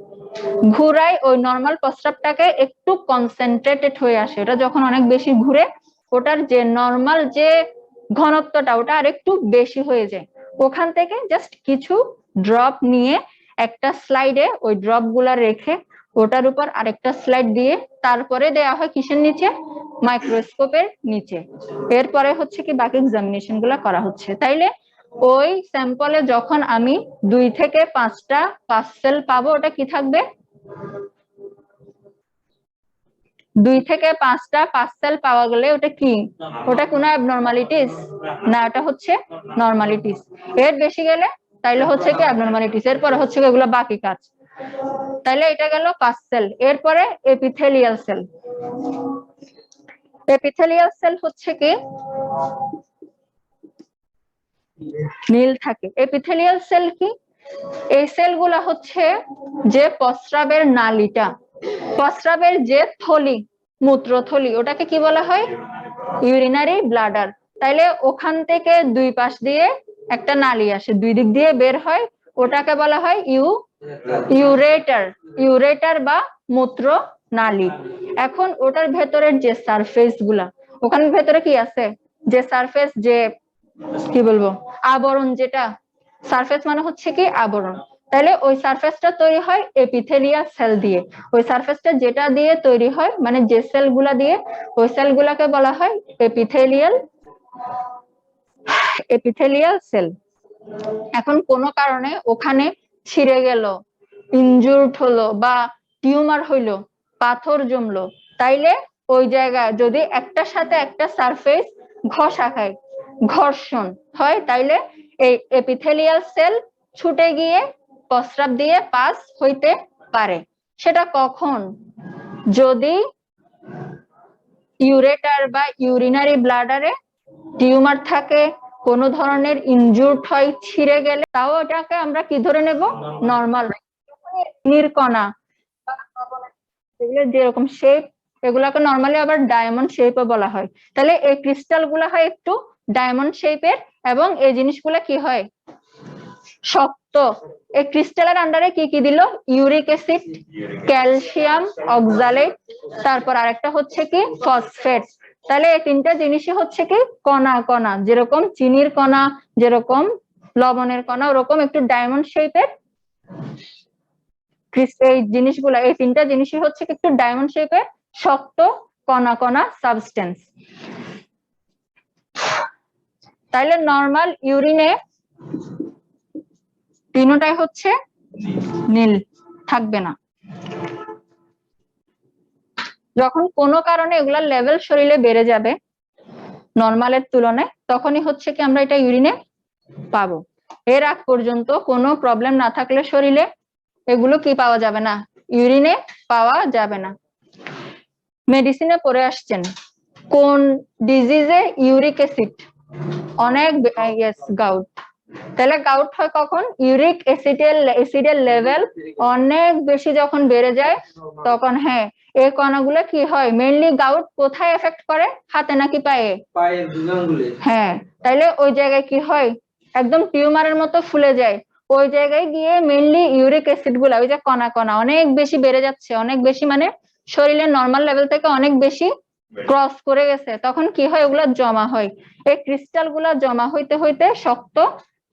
ঘুরাই ওই নর্মাল প্রস্রাবটাকে একটু কনসেন্ট্রেটেড হয়ে আসে। ওটা যখন অনেক বেশি ঘুরে ওটার যে নর্মাল যে ঘনত্বটা ওটা আর একটু বেশি হয়ে যায়। ওখান থেকে জাস্ট কিছু ড্রপ নিয়ে একটা স্লাইডে ওই ড্রপ গুলা রেখে ওটার উপর আরেকটা স্লাইড দিয়ে তারপরে দেয়া হয় কিসের নিচে, মাইক্রোস্কোপের নিচে। এরপরে হচ্ছে কি বাকি এক্সামিনেশন গুলা করা হচ্ছে। তাইলে ওই স্যাম্পলে যখন আমি 2 থেকে 5টা পাস সেল পাবো ওটা কি থাকবে, 2 থেকে 5টা পাস সেল পাওয়া গেলে ওটা কি, ওটা কোনো অ্যাবনরমালিটিস না, এটা হচ্ছে নরমালিটিস। এর বেশি গেলে তাইলে হচ্ছে কি অ্যাবনরমালিটিস। এরপরে হচ্ছে এগুলো বাকি কাজ। তাইলে এটা গেল পাস সেল। এরপরে এপিথেলিয়াল সেল। এপিথেলিয়াল সেল হচ্ছে কি নীল থাকে। এপিথেলিয়াল সেল কি, এই সেলগুলা হচ্ছে যে প্রস্রাবের নালীটা, প্রস্রাবের যে থলি মূত্রথলি ওটাকে কি বলা হয়, ইউরিনারি ব্লাডার। তাইলে ওখান থেকে 2 পাশ দিয়ে একটা নালী আসে, 2 দিক দিয়ে বের হয়, ওটাকে বলা হয় ইউরেটার। ইউরেটার বা মূত্র নালী। এখন ওটার ভেতরের যে সারফেস গুলা, ওখানে ভেতরে কি আছে, যে সারফেস যে কি বলবো আবরণ, যেটা সারফেস মানে হচ্ছে কি আবরণ। তাহলে ওই সারফেসটা তৈরি হয় এপিথেলিয়াল সেল দিয়ে। ওই সারফেসটা যেটা দিয়ে তৈরি হয় মানে যে সেলগুলা দিয়ে, ওই সেলগুলাকে বলা হয় এপিথেলিয়াল সেল। এখন কোনো কারণে ওখানে ছিঁড়ে গেল, ইনজুর্ড হলো বা টিউমার হইলো, পাথর জমলো, তাইলে ওই জায়গায় যদি একটার সাথে একটা সারফেস ঘষা খায়, ঘর্ষণ হয়, তাইলে এই এপিথেলিয়াল সেল ছুটে গিয়ে প্রস্রাব দিয়ে পাস হইতে পারে। সেটা কখন, যদি ইউরেটার বা ইউরিনারি ব্লাডারে টিউমার থাকে, কোন ধরনের ইনজুর্ড হয়, ছিঁড়ে গেলে, তাও ওটাকে আমরা কি ধরে নেব, নরমাল। নির্কণা এগুলো যেরকম শেপ, এগুলাকে নরমালি আবার ডায়মন্ড শেপও বলা হয়। তাহলে এই ক্রিস্টাল গুলা হয় একটু ডায়মন্ড শেপের এবং এই জিনিসগুলা কি হয়, শক্ত। এই ক্রিস্টালের আন্ডারে কি কি দিল, ইউরিক অ্যাসিড, ক্যালসিয়াম অক্সালেট, তারপর আরেকটা হচ্ছে কি ফসফেট। তাহলে এই 3টা জিনিসই হচ্ছে কি কণা কণা, যেরকম চিনির কণা, যেরকম লবণের কণা, ওরকম একটু ডায়মন্ড শেপের এই জিনিসগুলা, এই 3টা জিনিসই হচ্ছে একটু ডায়মন্ড শেপের শক্ত কণা কণা সাবস্টেন্স। তাইলে নরমাল ইউরিনে 3টাই হচ্ছে নীল, থাকবে না। যখন কোনো কারণে এগুলার লেভেল শরীরে বেড়ে যাবে নরমালের তুলনায়, তখনই হচ্ছে কি আমরা এটা ইউরিনে পাবো। এর আগ পর্যন্ত কোনো প্রবলেম না থাকলে শরীরে এগুলো কি পাওয়া যাবে না, ইউরিনে পাওয়া যাবে না। মেডিসিনে পড়ে আসছেন কোন ডিজিজে ইউরিক অ্যাসিড অনেক, গাউট, তাহলে গাউট হয় কখন? ইউরিক অ্যাসিডের লেভেল অনেক বেশি যখন বেড়ে যায় তখন। হ্যাঁ, এই কণাগুলো কি হয়? মেইনলি গাউট কোথায় এফেক্ট করে? হাতে নাকি পায়ে? পায়ের দুগাঙ্গুলে। হ্যাঁ, তাইলে ওই জায়গায় কি হয়? একদম টিউমারের মতো ফুলে যায়। ওই জায়গায় গিয়ে মেইনলি ইউরিক অ্যাসিড গুলা, ওই যে কণা কণা অনেক বেশি বেড়ে যাচ্ছে, অনেক বেশি মানে শরীরের নর্মাল লেভেল থেকে অনেক বেশি ক্রস করে গেছে, তখন কি হয়? ওগুলা জমা হয়। এই ক্রিস্টাল গুলা জমা হইতে হইতে শক্ত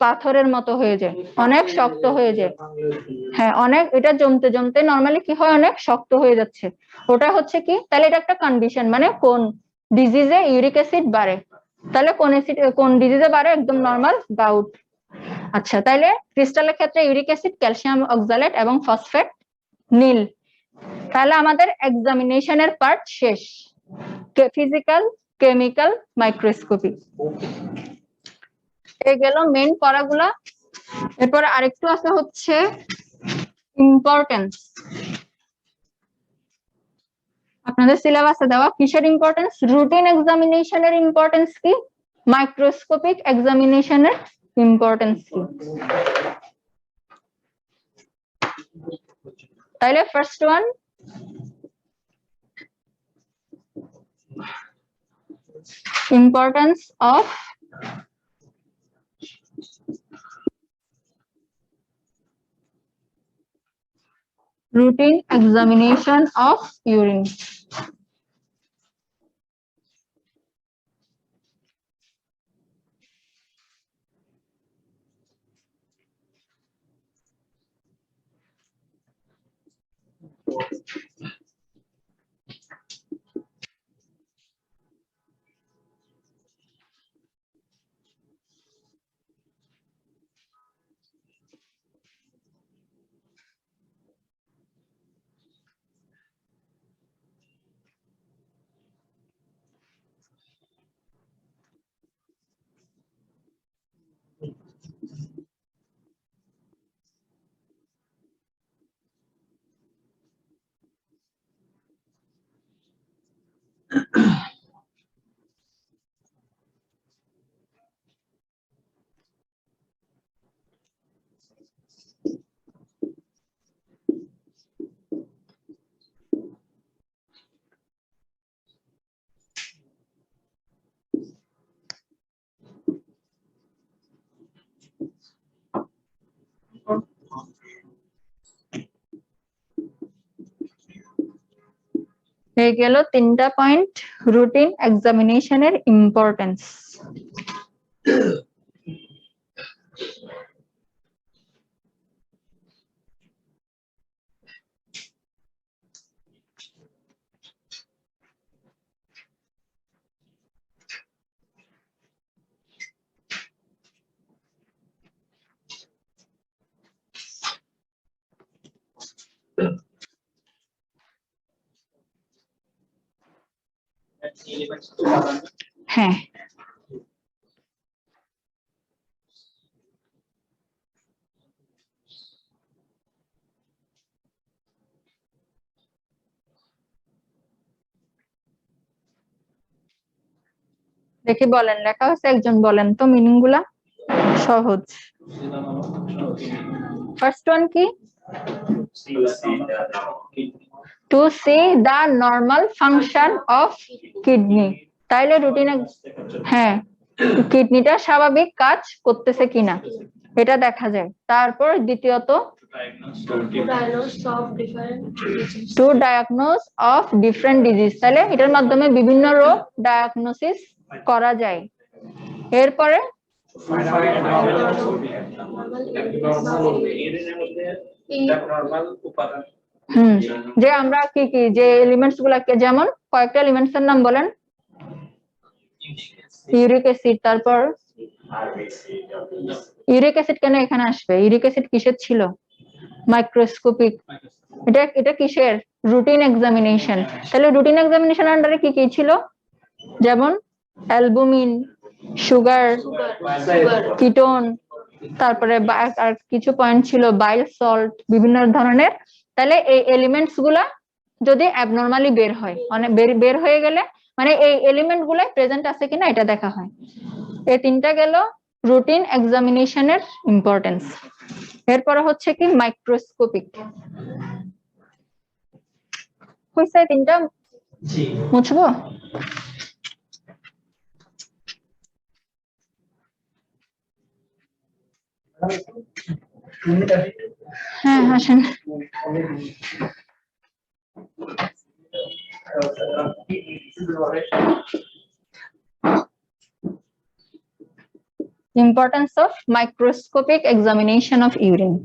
পাথরের মতো হয়ে যায়, অনেক শক্ত হয়ে যায়। হ্যাঁ, অনেক, এটা জমতে জমতে নরমালি কি হয়? অনেক শক্ত হয়ে যাচ্ছে। ওটা হচ্ছে কি? তাহলে এটা একটা কন্ডিশন, মানে কোন ডিজিজে ইউরিক অ্যাসিড বাড়ে। তাহলে কোন ডিজিজে বাড়ে? একদম নরমাল গাউট। আচ্ছা, তাইলে ক্রিস্টালের ক্ষেত্রে ইউরিক অ্যাসিড, ক্যালসিয়াম অক্সালেট এবং ফসফেট নীল। তাহলে আমাদের এক্সামিনেশনের পার্ট শেষ। ফিজিক্যাল, কেমিক্যাল, মাইক্রোস্কোপি এই গেল মেইন পড়াগুলা। এরপর আরেকটু আছে হচ্ছে ইম্পর্টেন্স। আপনাদের সিলেবাসে দেওয়া কিসের ইম্পর্টেন্স? রুটিন এক্সামিনেশনের ইম্পর্টেন্স কি, মাইক্রোস্কোপিক এক্সামিনেশনের ইম্পর্টেন্স কি। তাইলে first one, importance of routine examination of urine. হয়ে গেল তিনটা পয়েন্ট রুটিন এক্সামিনেশনের ইম্পর্টেন্স। হ্যাঁ, দেখি বলেন, লেখা হচ্ছে, একজন বলেন তো মিনিং গুলা, সহজ। ফার্স্ট ওয়ান কি? To see the normal function of kidney. তাইলে রুটিন, হ্যাঁ, কিডনিটা স্বাভাবিক কাজ করতেছে কিনা এটা দেখা যায়। তারপর দ্বিতীয়ত, to diagnose of different disease. তাহলে এটার মাধ্যমে বিভিন্ন রোগ ডায়াগনোসিস করা যায়। এরপরে যে আমরা কি কি যে এলিমেন্টস গুলাকে, যেমন কয়েকটা এলিমেন্টস এর নাম বলেন। ইউরিক অ্যাসিড, তারপর ইউরিক অ্যাসিড কেন এখানে আসবে? ইউরিক অ্যাসিড কিসের ছিল? মাইক্রোস্কোপিক। এটা কিসের? Routine examination. তাহলে রুটিন এক্সামিনেশন আন্ডারে কি কি ছিল? যেমন অ্যালবুমিন, সুগার, কিটোন, তারপরে আর কিছু পয়েন্ট ছিল বাইল সল্ট, বিভিন্ন ধরনের। তাহলে এই এলিমেন্টস গুলা যদি অ্যাবনর্মালি বের হয়, মানে বের হয়ে গেলে মানে এই এলিমেন্ট গুলা প্রেজেন্ট আছে কিনা এটা দেখা হয়। এই তিনটা গেল রুটিন এক্সামিনেশনের ইম্পর্টেন্স। এরপরে হচ্ছে কি মাইক্রোস্কোপিক। হইছে তিনটা মুছবো? হ্যাঁ আসেন। Importance of microscopic examination of urine.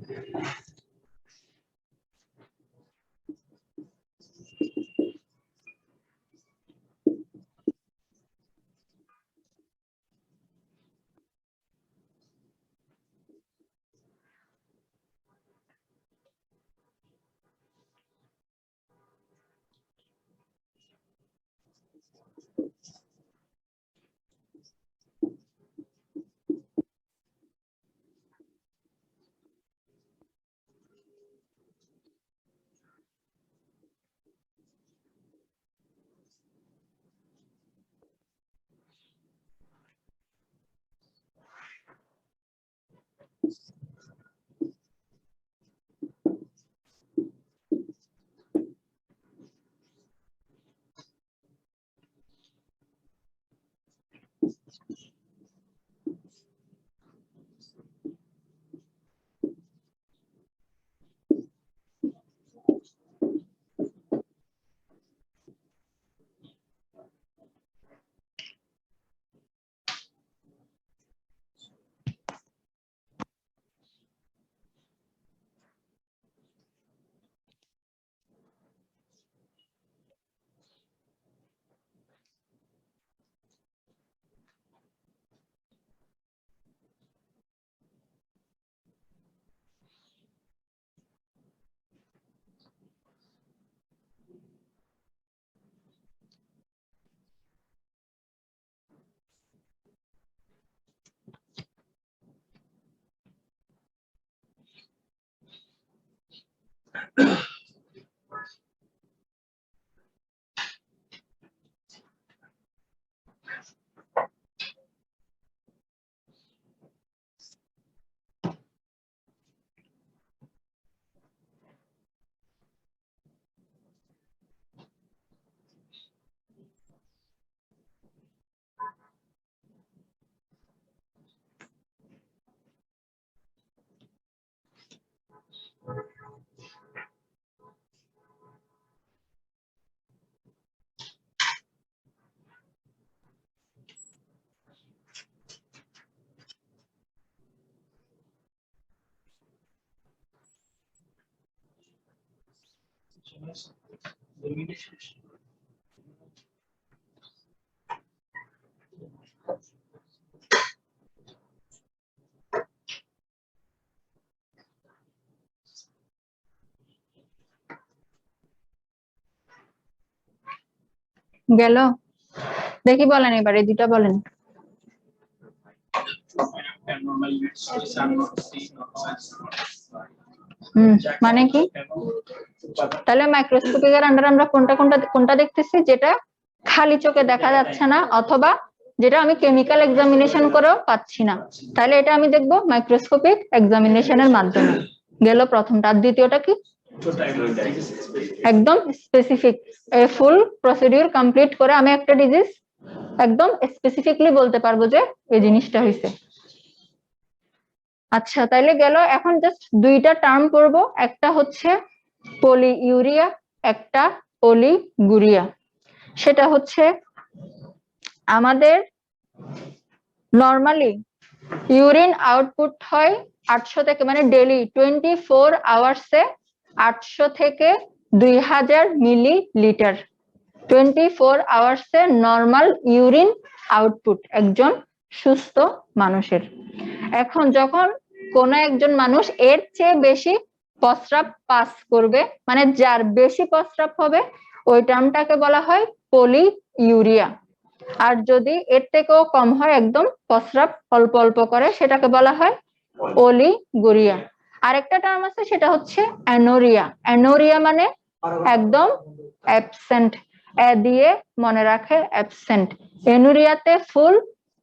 গেল? দেখি বলেন এবার এই দুটা বলেন। মানে কি? তাহলে মাইক্রোস্কোপিকের আন্ডারে আমরা কোনটা কোনটা কোনটা দেখতেছি? যেটা খালি চোখে দেখা যাচ্ছে না অথবা যেটা আমি কেমিক্যাল এক্সামিনেশন করেও পাচ্ছি না, তাহলে এটা আমি দেখবো মাইক্রোস্কোপিক এক্সামিনেশনের মাধ্যমে। গেল প্রথমটা। আর দ্বিতীয়টা কি? একদম স্পেসিফিক, ফুল প্রসিডিউর কমপ্লিট করে আমি একটা ডিজিজ একদম স্পেসিফিকলি বলতে পারবো যে এই জিনিসটা হয়েছে। আচ্ছা তাইলে গেল। এখন জাস্ট দুইটা টার্ম পড়ব, একটা হচ্ছে পলিইউরিয়া, একটা অলিগুরিয়া। সেটা হচ্ছে আমাদের নরমালি ইউরিন আউটপুট হয় 800 থেকে, মানে ডেইলি 24 আওয়ার্সে 800 থেকে 2000 মিলিলিটার 24 আওয়ার্সে নরমাল ইউরিন আউটপুট একজন সুস্থ মানুষের। এখন যখন কোন একজন মানুষ এর চেয়ে বেশি প্রস্রাব পাস করবে, মানে যার বেশি প্রস্রাব হবে, ওই টার্মটাকে বলা হয় পলিইউরিয়া। আর যদি এর থেকেও কম হয়, একদম প্রস্রাব অল্প অল্প করে, সেটাকে বলা হয় অলিগুরিয়া। আরেকটা টার্ম আছে, সেটা হচ্ছে অ্যানোরিয়া। অ্যানোরিয়া মানে একদম অ্যাবসেন্ট, দিয়ে মনে রাখে অ্যাবসেন্ট। অ্যানোরিয়াতে ফুল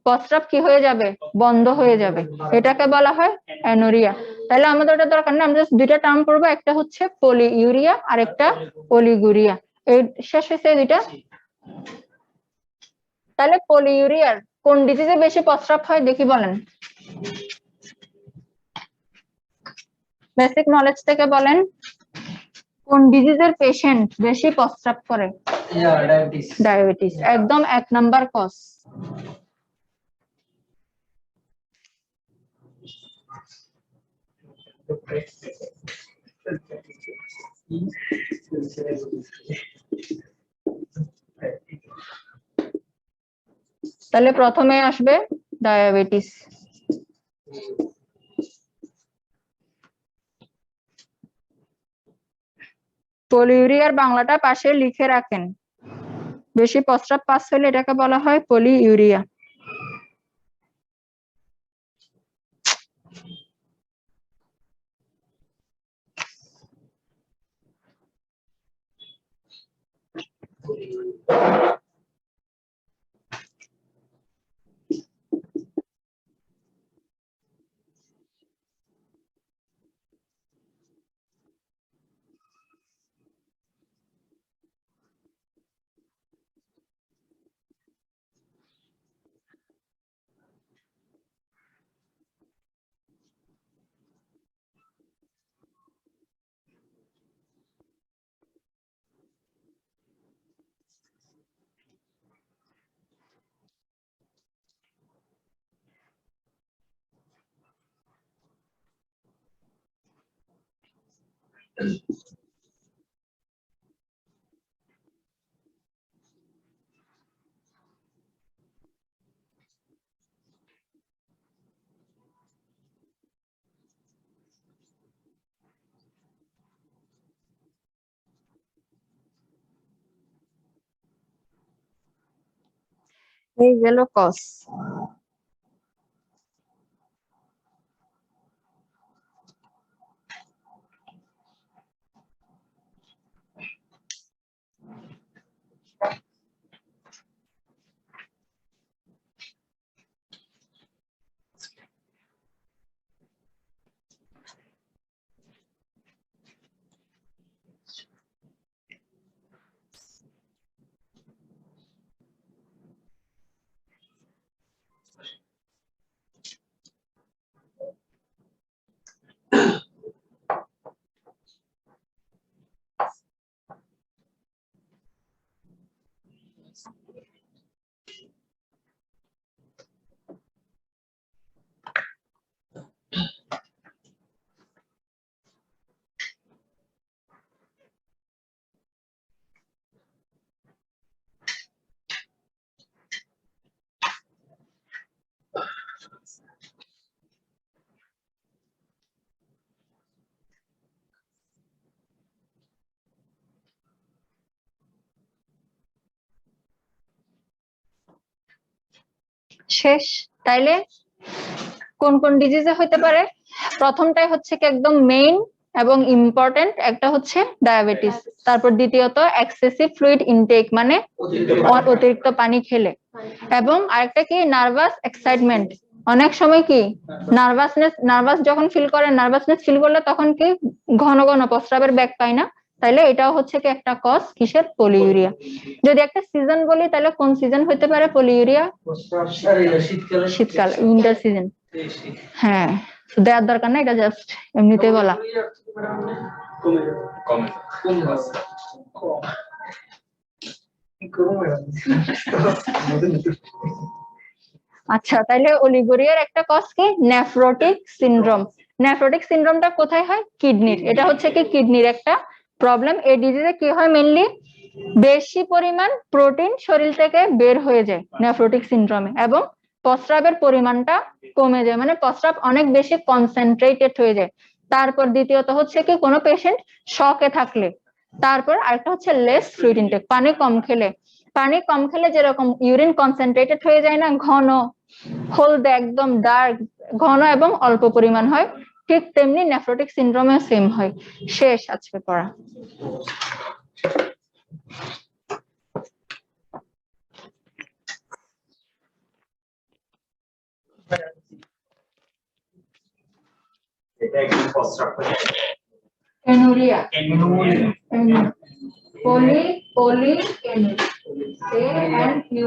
প্রস্রাব কি হয়ে যাবে, বন্ধ হয়ে যাবে, এটাকে বলা হয় অ্যানোরিয়া। তাহলে আমাদের ওটা দরকার নেই, আমরা জাস্ট দুইটা টার্ম পড়বো, একটা হচ্ছে পলিইউরিয়া আর একটা অলিগুরিয়া। এই শেষ হয়েছে দুইটা। তাহলে পলিইউরিয়ার কোন ডিজিজে বেশি প্রস্রাব হয় দেখি বলেন, বেসিক নলেজ থেকে বলেন কোন ডিজিজের পেশেন্ট বেশি প্রস্রাব করে? ডায়াবেটিস, একদম 1 নাম্বার কজ। তাহলে প্রথমে আসবে ডায়াবেটিস। পলিইউরিয়ার বাংলাটা পাশে লিখে রাখেন, বেশি প্রস্রাব পাস হলে এটাকে বলা হয় পলিইউরিয়া। এই গেল কজ। শেষ। তাইলে কোন কোন ডিজিজে হতে পারে? প্রথমটাই হচ্ছে কি একদম মেইন এবং ইম্পর্টেন্ট, একটা হচ্ছে ডায়াবেটিস। তারপর দ্বিতীয়ত এক্সেসিভ ফ্লুইড ইনটেক, মানে অতিরিক্ত পানি খেলে। এবং আরেকটা কি নার্ভাস এক্সাইটমেন্ট, অনেক সময় কি নার্ভাস যখন ফিল করে, নার্ভাসনেস ফিল করলে তখন কি ঘন ঘন প্রস্রাবের ব্যাক পায় না, তাইলে এটাও হচ্ছে কি একটা কজ কিসের, পলিইউরিয়া। যদি একটা সিজন বলি তাহলে কোন সিজন হতে পারে পলিইউরিয়া? শীতকাল, উইন্টার সিজন। হ্যাঁ, দেওয়ার দরকার না, এটা জাস্ট এমনিতেই বলা। আচ্ছা, তাহলে অলিগোরিয়ার একটা কজ কি, নেফ্রোটিক সিনড্রোম। নেফ্রোটিক সিনড্রোমটা কোথায় হয়? কিডনির। এটা হচ্ছে কি কিডনির একটা প্রবলেম। এই ডিজিজে কি হয় মেইনলি, বেশি পরিমাণ প্রোটিন শরীর থেকে বের হয়ে যায় নেফ্রোটিক সিনড্রোমে, এবং প্রস্রাবের পরিমাণটা কমে যায়, মানে প্রস্রাব অনেক বেশি কনসেন্ট্রেটেড হয়ে যায়। তারপর দ্বিতীয়ত হচ্ছে কি কোনো পেশেন্ট শকে থাকলে, তারপর আরেকটা হচ্ছে লেস ফ্লুইড ইনটেক, পানি কম খেলে। পানি কম খেলে যেরকম ইউরিন কনসেন্ট্রেটেড হয়ে যায় না, ঘন হলদে একদম ডার্ক, ঘন এবং অল্প পরিমাণ হয়, ঠিক তেমনি নেফ্রোটিক সিনড্রোমে সেম হয়। শেষ আজকে পড়া। এটা একদম প্রস্রাব করে Anuria. ক্যানুরিয়া Poly, A and U.